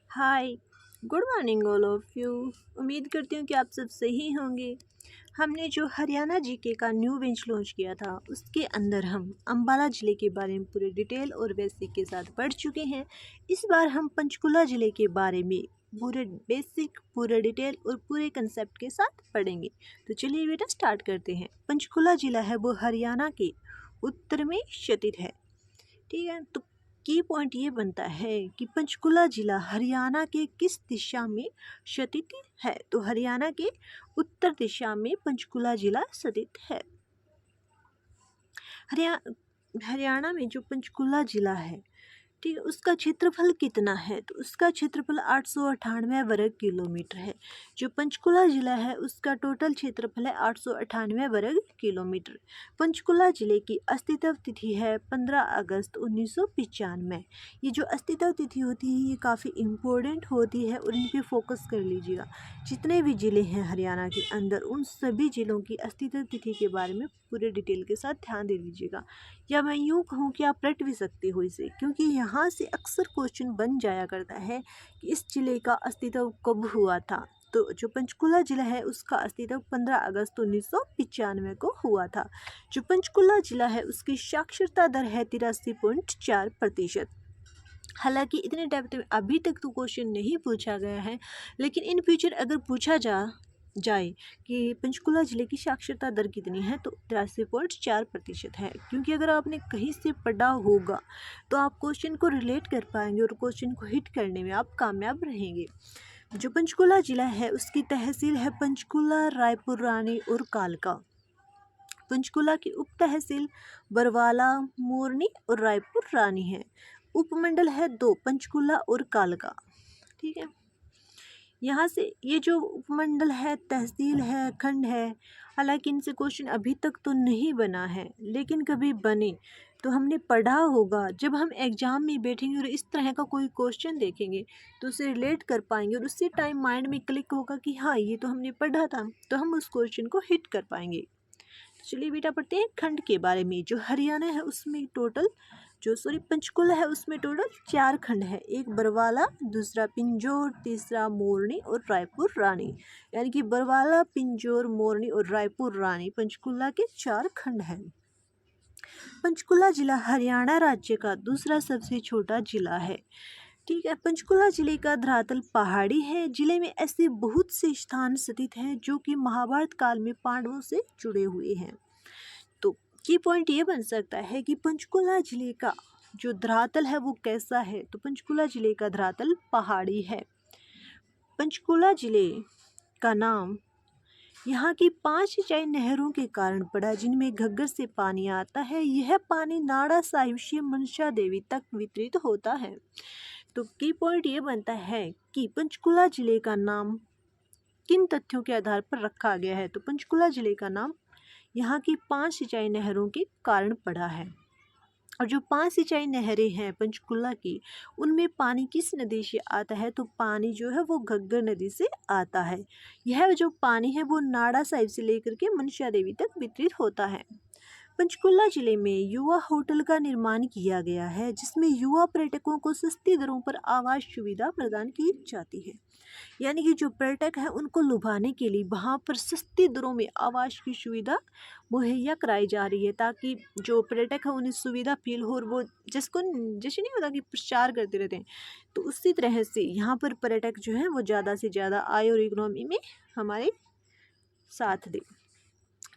Hi, good morning all of you. उम्मीद करती हूँ कि आप सब सही होंगे। हमने जो हरियाणा जीके का न्यू बेंच लॉन्च किया था उसके अंदर हम अम्बाला ज़िले के बारे में पूरे डिटेल और बेसिक के साथ पढ़ चुके हैं। इस बार हम पंचकुला ज़िले के बारे में पूरे बेसिक, पूरे डिटेल और पूरे कंसेप्ट के साथ पढ़ेंगे। तो चलिए बेटा स्टार्ट करते हैं। पंचकुला ज़िला है वो हरियाणा के उत्तर में स्थित है। ठीक है, तो की पॉइंट ये बनता है कि पंचकुला जिला हरियाणा के किस दिशा में स्थित है। तो हरियाणा के उत्तर दिशा में पंचकुला जिला स्थित है। हरियाणा में जो पंचकुला जिला है, ठीक है, उसका क्षेत्रफल कितना है। तो उसका क्षेत्रफल 898 वर्ग किलोमीटर है। जो पंचकुला जिला है उसका टोटल क्षेत्रफल है 898 वर्ग किलोमीटर। पंचकुला जिले की अस्तित्व तिथि है 15 अगस्त 1995। ये जो अस्तित्व तिथि होती है ये काफ़ी इम्पोर्टेंट होती है और इन पे फोकस कर लीजिएगा। जितने भी ज़िले हैं हरियाणा के अंदर उन सभी ज़िलों की अस्तित्व तिथि के बारे में पूरे डिटेल के साथ ध्यान दे लीजिएगा। या मैं यूँ कहूँ कि आप रट भी सकते हो इसे, क्योंकि यहाँ से अक्सर क्वेश्चन बन जाया करता है कि इस जिले का अस्तित्व कब हुआ था। तो जो पंचकुला जिला है उसका अस्तित्व 15 अगस्त 1995 को हुआ था। जो पंचकुला जिला है उसकी साक्षरता दर है 83.4%। हालांकि इतने डेप्थ में अभी तक तो क्वेश्चन नहीं पूछा गया है, लेकिन इन फ्यूचर अगर पूछा जाए कि पंचकुला जिले की साक्षरता दर कितनी है तो 83.4% है। क्योंकि अगर आपने कहीं से पढ़ा होगा तो आप क्वेश्चन को रिलेट कर पाएंगे और क्वेश्चन को हिट करने में आप कामयाब रहेंगे। जो पंचकुला जिला है उसकी तहसील है पंचकुला, रायपुर रानी और कालका। पंचकुला की उप तहसील बरवाला, मोरनी और रायपुर रानी है। उपमंडल है 2, पंचकुला और कालका। ठीक है, यहाँ से ये जो उपमंडल है, तहसील है, खंड है, हालांकि इनसे क्वेश्चन अभी तक तो नहीं बना है, लेकिन कभी बने तो हमने पढ़ा होगा। जब हम एग्जाम में बैठेंगे और इस तरह का कोई क्वेश्चन देखेंगे तो उसे रिलेट कर पाएंगे और उसी टाइम माइंड में क्लिक होगा कि हाँ ये तो हमने पढ़ा था, तो हम उस क्वेश्चन को हिट कर पाएंगे। चलिए बेटा पढ़ते हैं खंड के बारे में। जो हरियाणा है उसमें टोटल पंचकुला है उसमें टोटल 4 खंड है। एक बरवाला, दूसरा पिंजौर, तीसरा मोरनी और रायपुर रानी। यानी कि बरवाला, पिंजौर, मोरनी और रायपुर रानी पंचकुला के 4 खंड हैं। पंचकुला जिला हरियाणा राज्य का दूसरा सबसे छोटा जिला है। ठीक है, पंचकुला जिले का धरातल पहाड़ी है। जिले में ऐसे बहुत से स्थान स्थित हैं जो कि महाभारत काल में पांडवों से जुड़े हुए हैं। तो की पॉइंट ये बन सकता है कि पंचकुला जिले का जो धरातल है वो कैसा है। तो पंचकुला जिले का धरातल पहाड़ी है। पंचकुला जिले का नाम यहाँ की 5 सिंचाई नहरों के कारण पड़ा, जिनमें घग्गर से पानी आता है। यह पानी नाड़ा साहिब से मनसा देवी तक वितरित होता है। तो की पॉइंट ये बनता है कि पंचकुला जिले का नाम किन तथ्यों के आधार पर रखा गया है। तो पंचकुला जिले का नाम यहाँ की 5 सिंचाई नहरों के कारण पड़ा है। और जो 5 सिंचाई नहरें हैं पंचकुला की, उनमें पानी किस नदी से आता है। तो पानी जो है वो घग्गर नदी से आता है। यह जो पानी है वो नाड़ा साहिब से लेकर के मनसा देवी तक वितरित होता है। पंचकुला जिले में युवा होटल का निर्माण किया गया है, जिसमें युवा पर्यटकों को सस्ती दरों पर आवास सुविधा प्रदान की जाती है। यानी कि जो पर्यटक हैं उनको लुभाने के लिए वहाँ पर सस्ती दरों में आवास की सुविधा मुहैया कराई जा रही है, ताकि जो पर्यटक है उन्हें सुविधा फील हो। और वो जिसको जैसे नहीं होता कि प्रचार करते रहते हैं, तो उसी तरह से यहाँ पर पर्यटक जो है वो ज़्यादा से ज़्यादा आय और इकोनॉमी में हमारे साथ दे।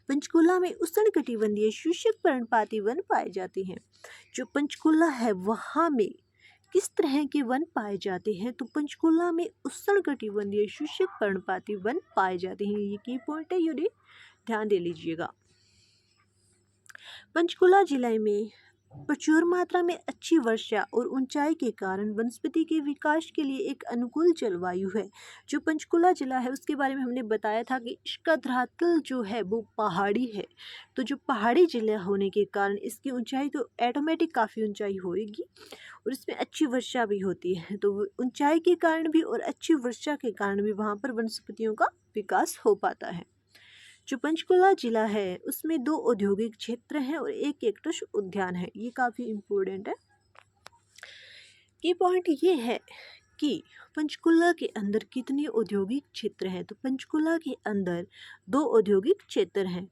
पंचकुला में उष्णकटिबंधीय शुष्क पर्णपाती वन पाए जाते हैं। जो पंचकुला है वहाँ में किस तरह के वन पाए जाते हैं। तो पंचकुला में उष्णकटिबंधीय शुष्क पर्णपाती वन पाए जाते हैं। ये की पॉइंट है, ये ध्यान दे लीजिएगा। पंचकुला जिले में प्रचुर मात्रा में अच्छी वर्षा और ऊंचाई के कारण वनस्पति के विकास के लिए एक अनुकूल जलवायु है। जो पंचकुला जिला है उसके बारे में हमने बताया था कि इसका धरातल जो है वो पहाड़ी है। तो जो पहाड़ी जिला होने के कारण इसकी ऊंचाई तो ऑटोमेटिक काफ़ी ऊंचाई होएगी और इसमें अच्छी वर्षा भी होती है। तो ऊंचाई के कारण भी और अच्छी वर्षा के कारण भी वहाँ पर वनस्पतियों का विकास हो पाता है। जो पंचकुला जिला है उसमें 2 औद्योगिक क्षेत्र हैं और एक कैक्टस उद्यान है। ये काफ़ी इम्पोर्टेंट है। की पॉइंट ये है कि पंचकुला के अंदर कितने औद्योगिक क्षेत्र हैं। तो पंचकुला के अंदर 2 औद्योगिक क्षेत्र हैं।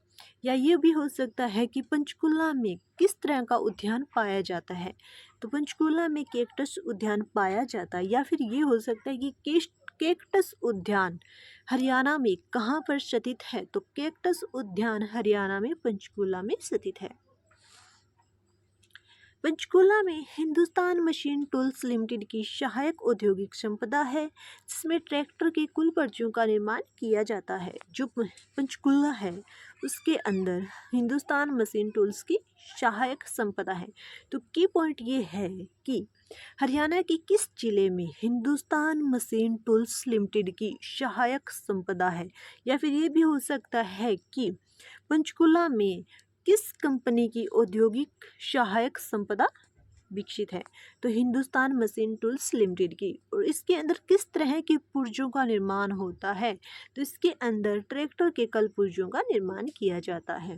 या ये भी हो सकता है कि पंचकुला में किस तरह का उद्यान पाया जाता है। तो पंचकुला में कैक्टस उद्यान पाया जाता है। या फिर ये हो सकता है कि कैक्टस उद्यान हरियाणा में कहाँ पर स्थित है। तो कैक्टस उद्यान हरियाणा में पंचकुला में स्थित है। पंचकुला में हिंदुस्तान मशीन टूल्स लिमिटेड की सहायक औद्योगिक संपदा है, जिसमें ट्रैक्टर के कुल पुर्जों का निर्माण किया जाता है। जो पंचकुला है उसके अंदर हिंदुस्तान मशीन टूल्स की सहायक संपदा है। तो की पॉइंट ये है कि हरियाणा के किस जिले में हिंदुस्तान मशीन टूल्स लिमिटेड की सहायक संपदा है। या फिर ये भी हो सकता है कि पंचकुला में किस कंपनी की औद्योगिक सहायक संपदा विकसित है। तो हिंदुस्तान मशीन टूल्स लिमिटेड की। और इसके अंदर किस तरह के पुर्जों का निर्माण होता है। तो इसके अंदर ट्रैक्टर के कल पुर्जों का निर्माण किया जाता है।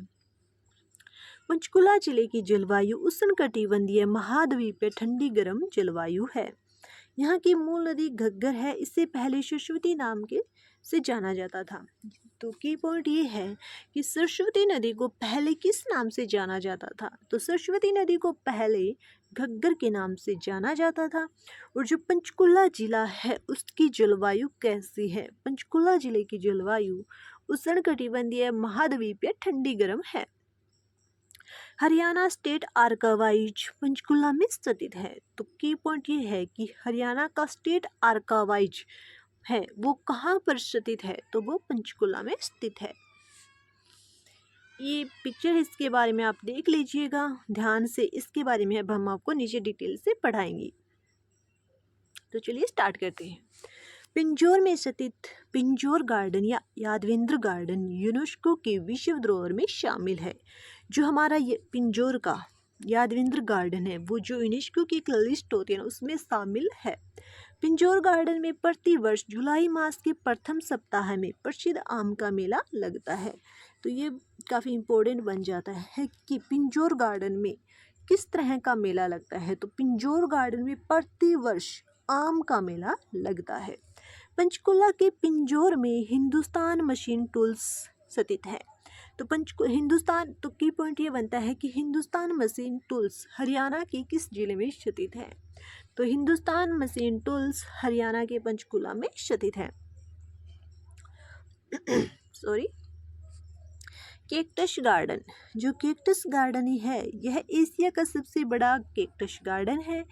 पंचकुला जिले की जलवायु उष्णकटिबंधीय महाद्वीपीय ठंडी गर्म जलवायु है। यहाँ की मूल नदी घग्गर है। इससे पहले सरस्वती नाम के से जाना जाता था। तो की पॉइंट ये है कि सरस्वती नदी को पहले किस नाम से जाना जाता था। तो सरस्वती नदी को पहले घग्गर के नाम से जाना जाता था। और जो पंचकुला जिला है उसकी जलवायु कैसी है। पंचकुला जिले की जलवायु उष्णकटिबंधीय महाद्वीपीय ठंडी गर्म है। हरियाणा स्टेट आर्काइव्स पंचकुला में स्थित है। तो की पॉइंट ये है कि हरियाणा का स्टेट आर्काइव्स है वो कहाँ पर स्थित है। तो वो पंचकुला में स्थित है। ये पिक्चर इसके बारे में आप देख लीजिएगा ध्यान से। इसके बारे में अब हम आपको नीचे डिटेल से पढ़ाएंगे। तो चलिए स्टार्ट करते हैं। पिंजौर में स्थित पिंजौर गार्डन या यादवेंद्र गार्डन यूनेस्को के विश्व धरोहर में शामिल है। जो हमारा ये पिंजौर का यादवेंद्र गार्डन है वो जो यूनेस्को की एक लिस्ट होती है ना उसमें शामिल है। पिंजौर गार्डन में प्रति वर्ष जुलाई मास के प्रथम सप्ताह में प्रसिद्ध आम का मेला लगता है। तो ये काफ़ी इम्पोर्टेंट बन जाता है कि पिंजौर गार्डन में किस तरह का मेला लगता है। तो पिंजौर गार्डन में प्रति वर्ष आम का मेला लगता है। पंचकुला के पिंजौर में हिंदुस्तान मशीन टूल्स स्थित है। तो हिंदुस्तान तो की पॉइंट ये बनता है कि हिंदुस्तान मशीन टूल्स हरियाणा के किस जिले में स्थित है। तो हिंदुस्तान मशीन टूल्स हरियाणा के पंचकुला में स्थित है। सॉरी। कैक्टस गार्डन जो कैक्टस गार्डन है यह एशिया का सबसे बड़ा कैक्टस गार्डन है।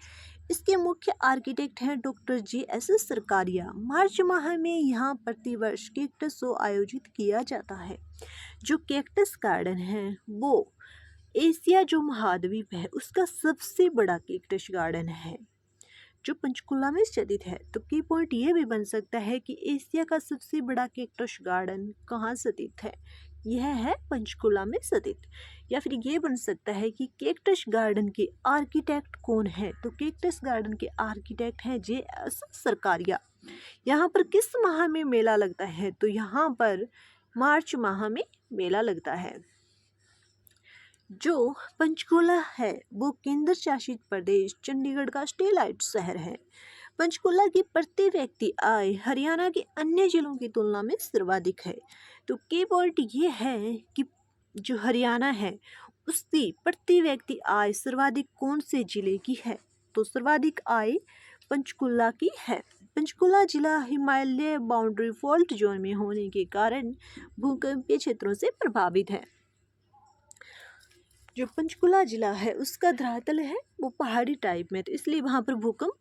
इसके मुख्य आर्किटेक्ट हैं डॉक्टर JS सरकारिया। मार्च माह में यहाँ प्रतिवर्ष कैक्टस शो आयोजित किया जाता है। जो कैक्टस गार्डन है वो एशिया जो महाद्वीप है उसका सबसे बड़ा कैक्टस गार्डन है जो पंचकुला में स्थित है। तो की पॉइंट ये भी बन सकता है कि एशिया का सबसे बड़ा कैक्टस गार्डन कहाँ स्थित है। यह है पंचकुला में स्थित। या फिर ये बन सकता है कि कैक्टस गार्डन के आर्किटेक्ट कौन है। तो कैक्टस गार्डन के आर्किटेक्ट हैं JS सरकारिया। यहाँ पर किस माह में मेला लगता है। तो यहाँ पर मार्च माह में मेला लगता है। जो पंचकुला है वो केंद्र शासित प्रदेश चंडीगढ़ का सैटेलाइट शहर है। पंचकुला की प्रति व्यक्ति आय हरियाणा के अन्य जिलों की तुलना में सर्वाधिक है। तो की पॉइंट ये है कि जो हरियाणा है उसकी प्रति व्यक्ति आय सर्वाधिक कौन से जिले की है। तो सर्वाधिक आय पंचकुला की है। पंचकुला जिला हिमालय बाउंड्री फॉल्ट जोन में होने के कारण भूकंपीय क्षेत्रों से प्रभावित है। जो पंचकुला जिला है उसका धरातल है वो पहाड़ी टाइप में, तो इसलिए वहाँ पर भूकंप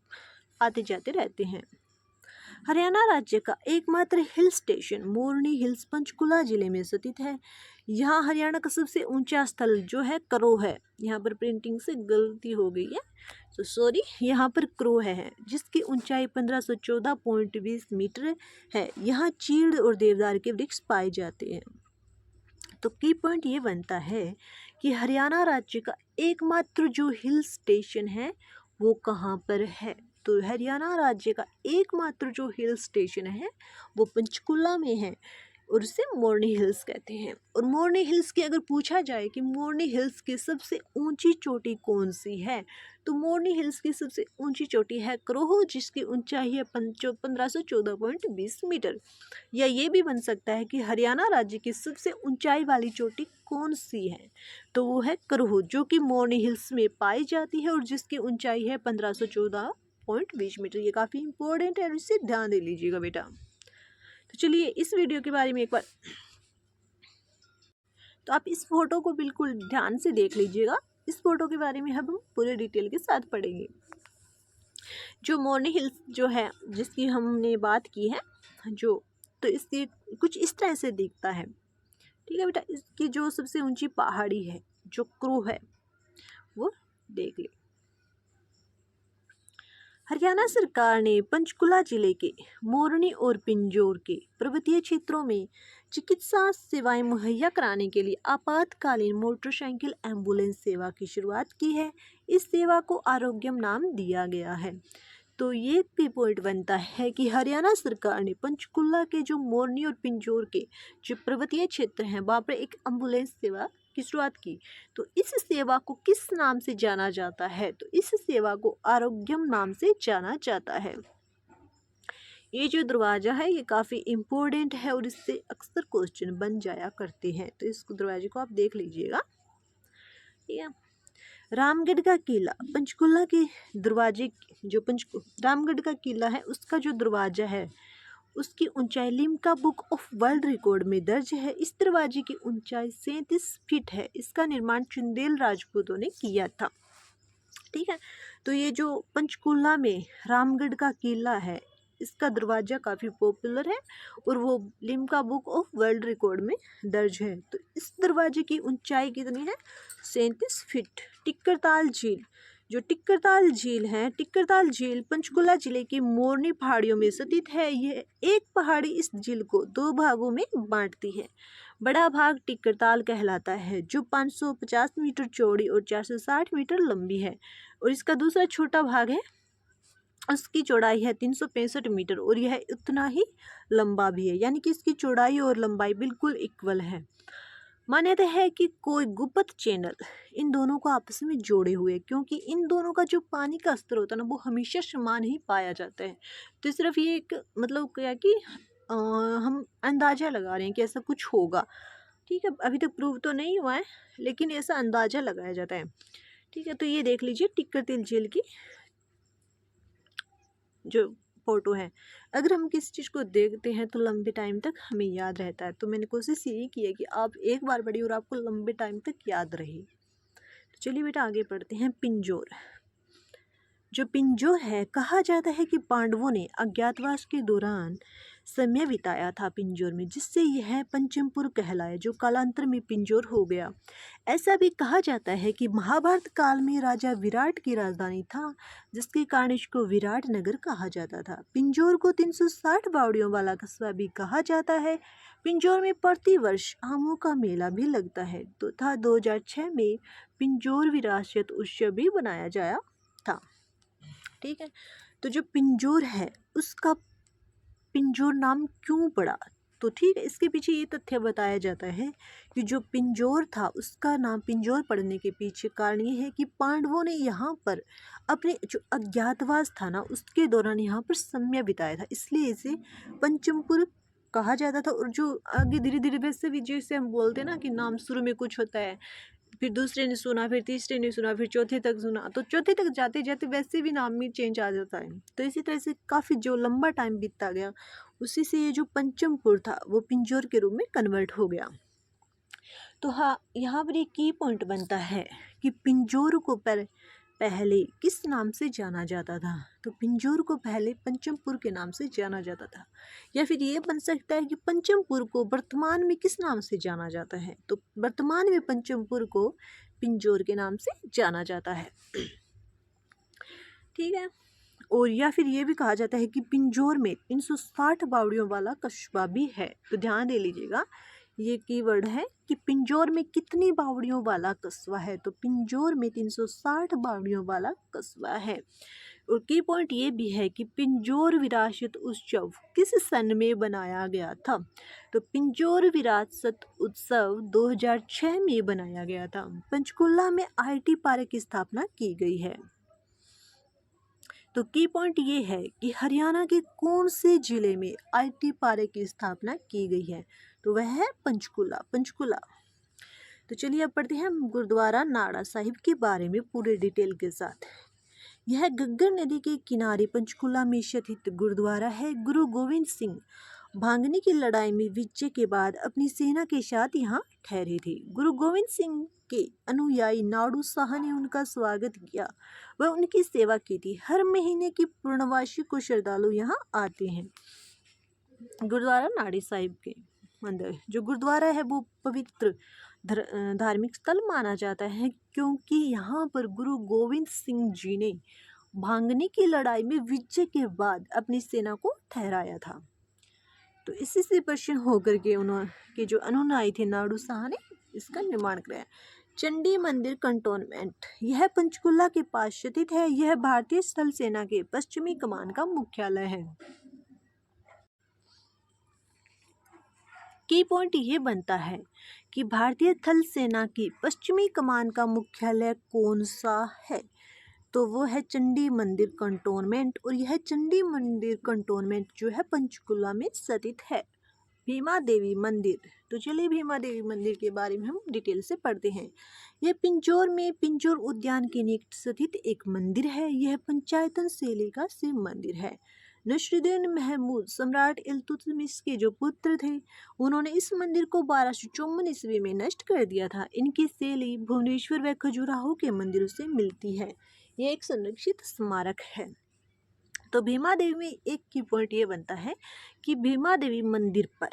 आते जाते रहते हैं। हरियाणा राज्य का एकमात्र हिल स्टेशन मोरनी हिल्स पंचकुला जिले में स्थित है। यहाँ हरियाणा का सबसे ऊंचा स्थल जो है करो है। यहाँ पर प्रिंटिंग से गलती हो गई है तो सॉरी, यहाँ पर क्रो है जिसकी ऊंचाई 1514.20 मीटर है। यहाँ चीड़ और देवदार के वृक्ष पाए जाते हैं। तो की पॉइंट ये बनता है कि हरियाणा राज्य का एकमात्र जो हिल स्टेशन है वो कहाँ पर है। तो हरियाणा राज्य का एकमात्र जो हिल स्टेशन है वो पंचकुला में है। और उसे मोरनी हिल्स कहते हैं। और मोरनी हिल्स की अगर पूछा जाए कि मोरनी हिल्स की सबसे ऊंची चोटी कौन सी है, तो मोरनी हिल्स की सबसे ऊंची चोटी है करोहो, जिसकी ऊंचाई है 1514.20 मीटर। या ये भी बन सकता है कि हरियाणा राज्य की सबसे ऊंचाई वाली चोटी कौन सी है, तो वो है करोहो, जो कि मोरनी हिल्स में पाई जाती है और जिसकी ऊंचाई है 1514.20 मीटर। ये काफ़ी इंपॉर्टेंट है और इसे ध्यान दे लीजिएगा बेटा। तो चलिए इस वीडियो के बारे में एक बार, तो आप इस फोटो को बिल्कुल ध्यान से देख लीजिएगा। इस फोटो के बारे में हम पूरे डिटेल के साथ पढ़ेंगे। जो मोरनी हिल्स जो है जिसकी हमने बात की है, जो तो इसकी कुछ इस तरह से दिखता है। ठीक है बेटा, इसकी जो सबसे ऊंची पहाड़ी है जो क्रू है वो देख ले। हरियाणा सरकार ने पंचकुला जिले के मोरनी और पिंजौर के पर्वतीय क्षेत्रों में चिकित्सा सेवाएं मुहैया कराने के लिए आपातकालीन मोटरसाइकिल एम्बुलेंस सेवा की शुरुआत की है। इस सेवा को आरोग्यम नाम दिया गया है। तो ये भी पॉइंट बनता है कि हरियाणा सरकार ने पंचकुला के जो मोरनी और पिंजौर के जो पर्वतीय क्षेत्र हैं वहाँ पर एक एम्बुलेंस सेवा की शुरुआत की। तो इस सेवा को किस नाम से जाना जाता है, तो इस सेवा को आरोग्यम नाम से जाना जाता है। ये जो दरवाज़ा है ये काफ़ी इम्पोर्टेंट है और इससे अक्सर क्वेश्चन बन जाया करते हैं, तो इस दरवाजे को आप देख लीजिएगा। ठीक है, रामगढ़ का किला पंचकुला के दरवाजे जो रामगढ़ का किला है उसका जो दरवाज़ा है उसकी ऊंचाई Limca book of world record में दर्ज है। इस दरवाजे की ऊंचाई 37 फीट है। इसका निर्माण चुंदेल राजपूतों ने किया था। ठीक है, तो ये जो पंचकुला में रामगढ़ का किला है इसका दरवाज़ा काफ़ी पॉपुलर है और वो Limca book of world record में दर्ज है। तो इस दरवाजे की ऊंचाई कितनी है? 37 फीट। टिक्करताल झील, जो टिक्करताल झील है, टिक्करताल झील पंचकुला जिले की मोरनी पहाड़ियों में स्थित है। यह एक पहाड़ी इस झील को 2 भागों में बांटती है। बड़ा भाग टिक्करताल कहलाता है जो 550 मीटर चौड़ी और 460 मीटर लंबी है, और इसका दूसरा छोटा भाग है उसकी चौड़ाई है 365 मीटर और यह उतना ही लंबा भी है, यानी कि इसकी चौड़ाई और लंबाई बिल्कुल इक्वल है। मान्यता है कि कोई गुप्त चैनल इन दोनों को आपस में जोड़े हुए, क्योंकि इन दोनों का जो पानी का स्तर होता है ना वो हमेशा समान ही पाया जाता है। तो सिर्फ ये एक मतलब क्या कि हम अंदाज़ा लगा रहे हैं कि ऐसा कुछ होगा। ठीक है, अभी तक प्रूव तो नहीं हुआ है लेकिन ऐसा अंदाज़ा लगाया जाता है। ठीक है, तो ये देख लीजिए टिक्करताल झील की जो फोटो है। अगर हम किसी चीज़ को देखते हैं तो लंबे टाइम तक हमें याद रहता है। तो मैंने कोशिश यही की है कि आप एक बार पढ़िए और आपको लंबे टाइम तक याद रहे। तो चलिए बेटा आगे पढ़ते हैं। पिंजौर, जो पिंजौर है, कहा जाता है कि पांडवों ने अज्ञातवास के दौरान समय बिताया था पिंजौर में, जिससे यह पंचमपुर कहलाया, जो कालांतर में पिंजौर हो गया। ऐसा भी कहा जाता है कि महाभारत काल में राजा विराट की राजधानी था, जिसके कारण इसको विराट नगर कहा जाता था। पिंजौर को 360 बावड़ियों वाला कस्बा भी कहा जाता है। पिंजौर में प्रति वर्ष आमों का मेला भी लगता है। तो था 2006 में पिंजौर विरासत उत्सव भी बनाया जाया था। ठीक है, तो जो पिंजौर है उसका पिंजौर नाम क्यों पड़ा? तो ठीक है, इसके पीछे ये तथ्य बताया जाता है कि जो पिंजौर था उसका नाम पिंजौर पड़ने के पीछे कारण ये है कि पांडवों ने यहाँ पर अपने जो अज्ञातवास था ना उसके दौरान यहाँ पर समय बिताया था, इसलिए इसे पंचमपुर कहा जाता था। और जो आगे धीरे धीरे वैसे भी जैसे हम बोलते हैं ना कि नाम शुरू में कुछ होता है, फिर दूसरे ने सुना, फिर तीसरे ने सुना, फिर चौथे तक सुना, तो चौथे तक जाते जाते वैसे भी नाम में चेंज आ जाता है। तो इसी तरह से काफ़ी जो लंबा टाइम बीतता गया उसी से ये जो पंचमपुर था वो पिंजौर के रूप में कन्वर्ट हो गया। तो हाँ, यहाँ पर एक की पॉइंट बनता है कि पिंजौर को पहले किस नाम से जाना जाता था? तो पिंजौर को पहले पंचमपुर के नाम से जाना जाता था। या फिर ये बन सकता है कि पंचमपुर को वर्तमान में किस नाम से जाना जाता है? तो वर्तमान में पंचमपुर को पिंजौर के नाम से जाना जाता है। ठीक है, और या फिर ये भी कहा जाता है कि पिंजौर में 360 बावड़ियों वाला कस्बा भी है। तो ध्यान दे लीजिएगा, ये कीवर्ड है कि पिंजौर में कितनी बावड़ियों वाला कस्बा है। तो पिंजौर में 360 बावड़ियों वाला कस्बा है। और की पॉइंट ये भी है कि पिंजौर विरासत उत्सव किस सन में बनाया गया था। तो पिंजौर विरासत उत्सव 2006 में बनाया गया था। पंचकुला में आईटी पार्क की स्थापना की गई है। तो की पॉइंट ये है कि हरियाणा के कौन से जिले में आईटी पार्क की स्थापना की गई है। तो वह है पंचकुला। तो चलिए अब पढ़ते हैं गुरुद्वारा नाड़ा साहिब के बारे में पूरे डिटेल के साथ। यह घग्गर नदी के किनारे पंचकुला में स्थित गुरुद्वारा है। गुरु गोविंद सिंह भांगनी की लड़ाई में विजय के बाद अपनी सेना के साथ यहाँ ठहरे थे। गुरु गोविंद सिंह के अनुयायी नाडू शाह ने उनका स्वागत किया व उनकी सेवा की थी। हर महीने की पूर्णवासी को श्रद्धालु यहाँ आते हैं। गुरुद्वारा नाड़ी साहिब के अंदर जो गुरुद्वारा है वो पवित्र धार्मिक स्थल माना जाता है, क्योंकि यहाँ पर गुरु गोविंद सिंह जी ने भांगनी की लड़ाई में विजय के बाद अपनी सेना को ठहराया था। तो इसी से प्रसन्न होकर के उनके जो अनुयायी थे नाडू शाह ने इसका निर्माण कराया। चंडी मंदिर कंटोनमेंट यह पंचकुला के पास स्थित है। यह भारतीय स्थल सेना के पश्चिमी कमान का मुख्यालय है। की पॉइंट ये बनता है कि भारतीय थल सेना की पश्चिमी कमान का मुख्यालय कौन सा है। तो वो है चंडी मंदिर कंटोनमेंट, और यह चंडी मंदिर कंटोनमेंट जो है पंचकुला में स्थित है। भीमा देवी मंदिर, तो चलिए भीमा देवी मंदिर के बारे में हम डिटेल से पढ़ते हैं। यह पिंजौर में पिंजौर उद्यान के निकट स्थित एक मंदिर है। यह पंचायतन शैली का शिव मंदिर है। नसरुद्दीन महमूद सम्राट इल्तुतमिश के जो पुत्र थे, उन्होंने इस मंदिर को 1254 ईस्वी में नष्ट कर दिया था। इनकी शैली भुवनेश्वर व खजुराहो के मंदिरों से मिलती है। यह एक संरक्षित स्मारक है। तो भीमा देवी में एक की पॉइंट ये बनता है कि भीमा देवी मंदिर पर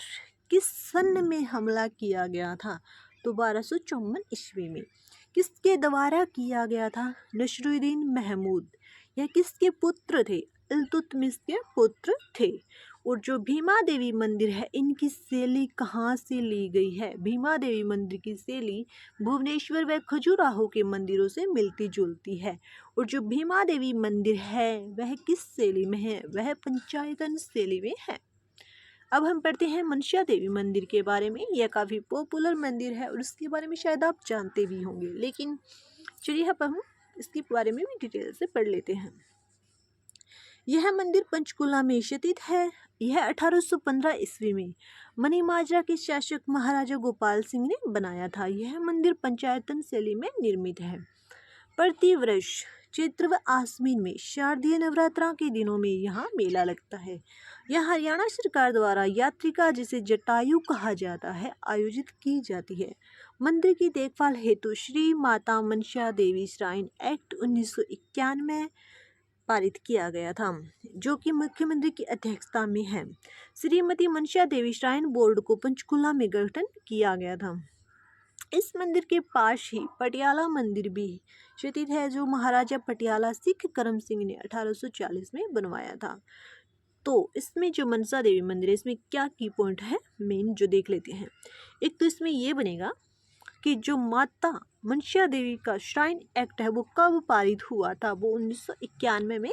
किस सन में हमला किया गया था। तो 1254 ईस्वी में। किसके द्वारा किया गया था? नसरुद्दीन महमूद। यह किसके पुत्र थे? इल्तुतमिश के पुत्र थे। और जो भीमा देवी मंदिर है, इनकी शैली कहाँ से ली गई है? भीमा देवी मंदिर की शैली भुवनेश्वर व खजुराहो के मंदिरों से मिलती जुलती है। और जो भीमा देवी मंदिर है वह किस शैली में है? वह पंचायतन शैली में है। अब हम पढ़ते हैं मनसा देवी मंदिर के बारे में। यह काफ़ी पॉपुलर मंदिर है और इसके बारे में शायद आप जानते भी होंगे, लेकिन चलिए अब हम इसके बारे में भी डिटेल से पढ़ लेते हैं। यह मंदिर पंचकुला में स्थित है। यह 1815 ईस्वी में मणिमाजरा के शासक महाराजा गोपाल सिंह ने बनाया था। यह मंदिर पंचायतन शैली में निर्मित है। प्रतिवर्ष चैत्र व आश्विन में शारदीय नवरात्रा के दिनों में यहाँ मेला लगता है। यह हरियाणा सरकार द्वारा यात्रिका, जिसे जटायु कहा जाता है, आयोजित की जाती है। मंदिर की देखभाल हेतु श्री माता मनसा देवी श्राइन एक्ट 1991 पारित किया गया था, जो कि मुख्यमंत्री की अध्यक्षता में है। श्रीमती मनसा देवी श्राइन बोर्ड को पंचकुला में गठन किया गया था। इस मंदिर के पास ही पटियाला मंदिर भी स्थित है, जो महाराजा पटियाला सिख करम सिंह ने 1840 में बनवाया था। तो इसमें जो मनसा देवी मंदिर है, इसमें क्या की पॉइंट है मेन जो देख लेते हैं। एक तो इसमें ये बनेगा कि जो माता मनसा देवी का श्राइन एक्ट है वो कब पारित हुआ था? वो 1991 में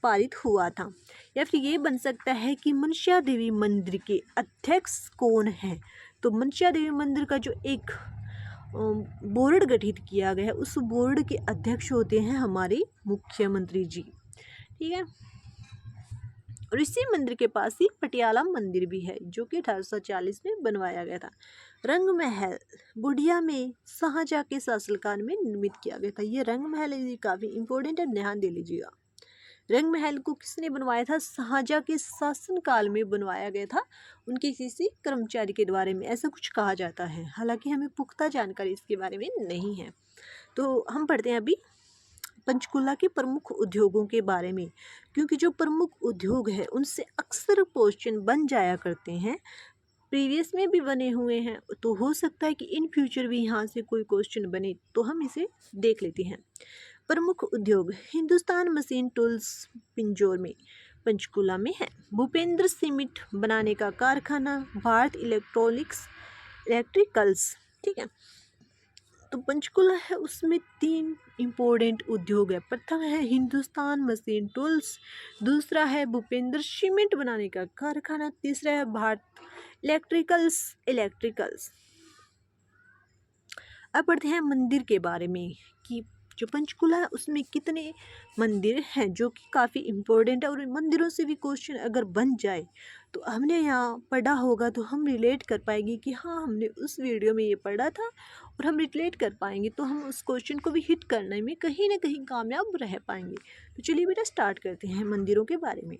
पारित हुआ था। या फिर ये बन सकता है कि मनसा देवी मंदिर के अध्यक्ष कौन है? तो मनसा देवी मंदिर का जो एक बोर्ड गठित किया गया है, उस बोर्ड के अध्यक्ष होते हैं हमारे मुख्यमंत्री जी। ठीक है। और इसी मंदिर के पास ही पटियाला मंदिर भी है, जो कि 1840 में बनवाया गया था। रंग महल बुढ़िया में शाहजहाँ के शासनकाल में निर्मित किया गया था। ये रंग महल है, काफ़ी इंपॉर्टेंट है, ध्यान दे लीजिएगा। रंग महल को किसने बनवाया था? शाहजहाँ के शासनकाल में बनवाया गया था, उनके किसी कर्मचारी के द्वारा में, ऐसा कुछ कहा जाता है। हालांकि हमें पुख्ता जानकारी इसके बारे में नहीं है। तो हम पढ़ते हैं अभी पंचकुला के प्रमुख उद्योगों के बारे में, क्योंकि जो प्रमुख उद्योग है उनसे अक्सर क्वेश्चन बन जाया करते हैं। प्रीवियस में भी बने हुए हैं, तो हो सकता है कि इन फ्यूचर भी यहाँ से कोई क्वेश्चन बने, तो हम इसे देख लेते हैं। प्रमुख उद्योग हिंदुस्तान मशीन टूल्स पिंजौर में पंचकुला में है। भूपेंद्र सीमेंट बनाने का कारखाना, भारत इलेक्ट्रिकल्स, ठीक है। तो पंचकुला है उसमें 3 इम्पोर्टेंट उद्योग है। प्रथम है हिंदुस्तान मशीन टूल्स, दूसरा है भूपेंद्र सीमेंट बनाने का कारखाना, तीसरा है भारत इलेक्ट्रिकल्स। अब पढ़ते हैं मंदिर के बारे में कि जो पंचकुला है उसमें कितने मंदिर हैं, जो कि काफ़ी इम्पोर्टेंट है। और मंदिरों से भी क्वेश्चन अगर बन जाए तो हमने यहाँ पढ़ा होगा तो हम रिलेट कर पाएंगे कि हाँ हमने उस वीडियो में ये पढ़ा था, और हम रिलेट कर पाएंगे तो हम उस क्वेश्चन को भी हिट करने में कहीं ना कहीं कामयाब रह पाएंगे। तो चलिए बेटा स्टार्ट करते हैं मंदिरों के बारे में।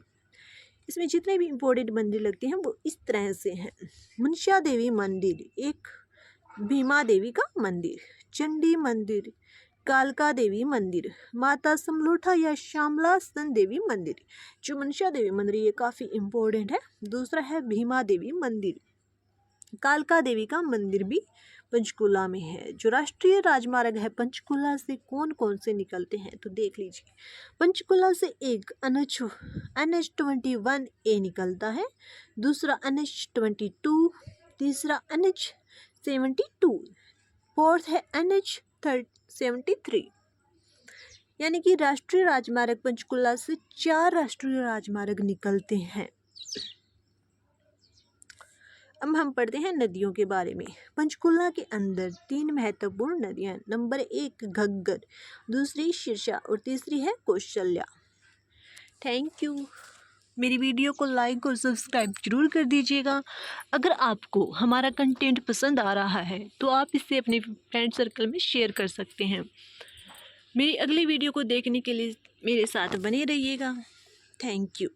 इसमें जितने भी इम्पोर्टेंट मंदिर लगते हैं वो इस तरह से हैं। मनसा देवी मंदिर, एक भीमा देवी का मंदिर, चंडी मंदिर, कालका देवी मंदिर, माता समलोठा या श्यामलासन देवी मंदिर। जो मनसा देवी मंदिर ये काफ़ी इम्पोर्टेंट है। दूसरा है भीमा देवी मंदिर। कालका देवी का मंदिर भी पंचकुला में है। जो राष्ट्रीय राजमार्ग है पंचकुला से कौन कौन से निकलते हैं तो देख लीजिए। पंचकुला से एक NH-21A निकलता है, दूसरा NH-22, तीसरा NH-72, फोर्थ है NH-73। यानी कि राष्ट्रीय राजमार्ग पंचकुला से 4 राष्ट्रीय राजमार्ग निकलते हैं। अब हम पढ़ते हैं नदियों के बारे में। पंचकुला के अंदर 3 महत्वपूर्ण नदियां, नंबर 1 घग्गर, दूसरी शीर्षा और तीसरी है कौशल्या। Thank you. मेरी वीडियो को लाइक और सब्सक्राइब जरूर कर दीजिएगा। अगर आपको हमारा कंटेंट पसंद आ रहा है तो आप इसे अपने फ्रेंड सर्कल में शेयर कर सकते हैं। मेरी अगली वीडियो को देखने के लिए मेरे साथ बने रहिएगा। Thank you.